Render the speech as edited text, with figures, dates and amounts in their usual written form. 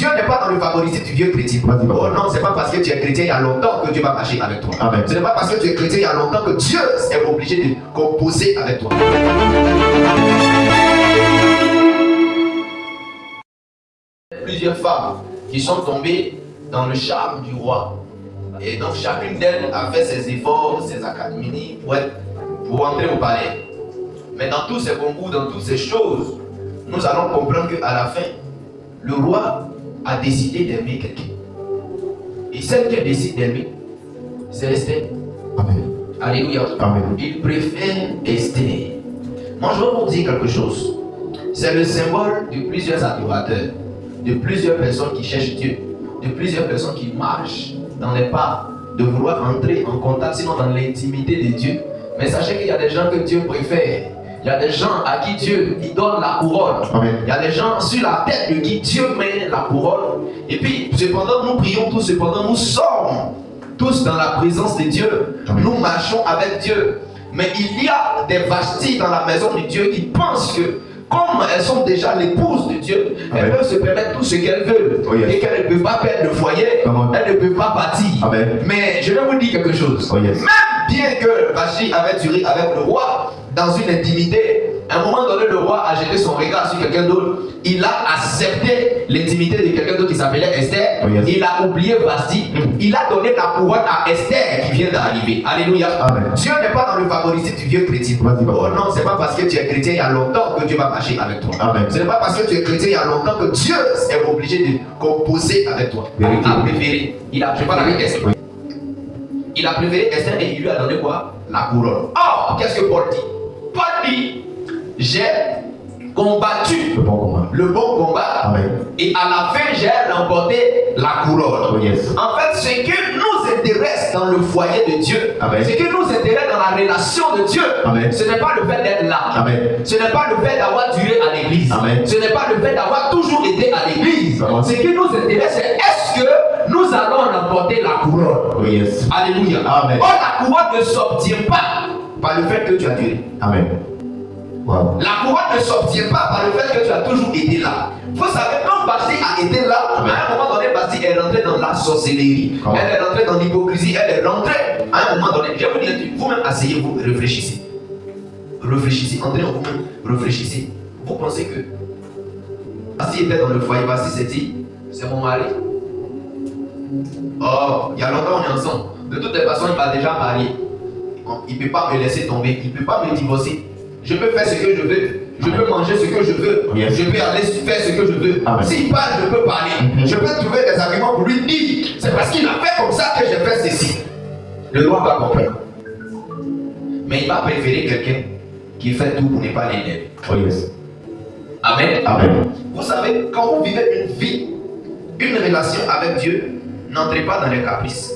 Dieu n'est pas dans le favoritisme du vieux chrétien. Oh non, c'est pas parce que tu es chrétien il y a longtemps que Dieu va marcher avec toi. Amen. Ce n'est pas parce que tu es chrétien il y a longtemps que Dieu est obligé de composer avec toi. Plusieurs femmes qui sont tombées dans le charme du roi. Et donc chacune d'elles a fait ses efforts, ses académies pour entrer au palais. Mais dans tous ces concours, dans toutes ces choses, nous allons comprendre qu'à la fin, le roi a décidé d'aimer quelqu'un. Et celle qu'il décide d'aimer, c'est Esther. Amen. Alléluia. Amen. Il préfère Esther. Moi, je vais vous dire quelque chose. C'est le symbole de plusieurs adorateurs, de plusieurs personnes qui cherchent Dieu, de plusieurs personnes qui marchent dans les pas de vouloir entrer en contact, sinon dans l'intimité de Dieu. Mais sachez qu'il y a des gens que Dieu préfère. Il y a des gens à qui Dieu il donne la couronne. Amen. Il y a des gens sur la tête de qui Dieu met la couronne. Et puis, cependant, nous prions tous, cependant, nous sommes tous dans la présence de Dieu. Amen. Nous marchons avec Dieu. Mais il y a des Vashti dans la maison de Dieu qui pensent que, comme elles sont déjà l'épouses de Dieu, elles Amen. peuvent se permettre tout ce qu'elles veulent. Oh yes. Et qu'elles ne peuvent pas perdre le foyer. Amen. Elles ne peuvent pas bâtir. Amen. Mais je vais vous dire quelque chose. Oh yes. Même bien que Vashti avait duré avec le roi dans une intimité, à un moment donné, le roi a jeté son regard sur quelqu'un d'autre. Il a accepté l'intimité de quelqu'un d'autre qui s'appelait Esther. Oh yes. Il a oublié Vashti. Il a donné la couronne à Esther qui vient d'arriver. Alléluia. Amen. Dieu n'est pas dans le favoritisme du vieux chrétien. Vas-y, Oh non, c'est pas parce que tu es chrétien il y a longtemps que Dieu va marcher avec toi. Amen. Ce n'est pas parce que tu es chrétien il y a longtemps que Dieu est obligé de composer avec toi. Vérité. Il a préféré. Je parle avec Esther. Oui. Il a préféré Esther et il lui a donné quoi? La couronne. Or, qu'est-ce que Paul dit? Paul dit, j'ai combattu Le bon combat. le bon combat Amen. et à la fin j'ai remporté la couronne. Oh yes. En fait, ce qui nous intéresse dans le foyer de Dieu, Amen. ce qui nous intéresse dans la relation de Dieu, Amen. ce n'est pas le fait d'être là. Amen. Ce n'est pas le fait d'avoir duré à l'église. Amen. Ce n'est pas le fait d'avoir toujours été à l'église. Amen. Ce qui nous intéresse, c'est est-ce que nous allons remporter la couronne. Oh yes. Alléluia. Amen. Or, la couronne ne s'obtient pas par le fait que tu as duré. Amen. Wow. La couronne ne s'obtient pas par le fait que tu as toujours été là. Il faut savoir, quand Vashti a été là, à un moment donné, Vashti est rentrée dans la sorcellerie. Comment? Elle est rentrée dans l'hypocrisie. Elle est rentrée à un moment donné. Je vais vous dire, vous-même asseyez-vous, réfléchissez. Réfléchissez, entrez en vous-même, réfléchissez. Vous pensez que Vashti était dans le foyer, Vashti s'est dit, c'est mon mari. Oh, il y a longtemps on est ensemble. De toutes les façons, il m'a déjà marié. Il ne peut pas me laisser tomber, il ne peut pas me divorcer. Je peux faire ce que je veux. Je peux manger ce que je veux. Yes. Je peux aller faire ce que je veux. Amen. S'il parle, je peux parler. Je peux trouver des arguments pour lui dire c'est parce qu'il a fait comme ça que j'ai fait ceci. Le roi va comprendre. Mais il va préférer quelqu'un qui fait tout pour ne pas l'énerver. Oh yes. Amen. Amen. Vous savez, quand vous vivez une vie, une relation avec Dieu, n'entrez pas dans les caprices.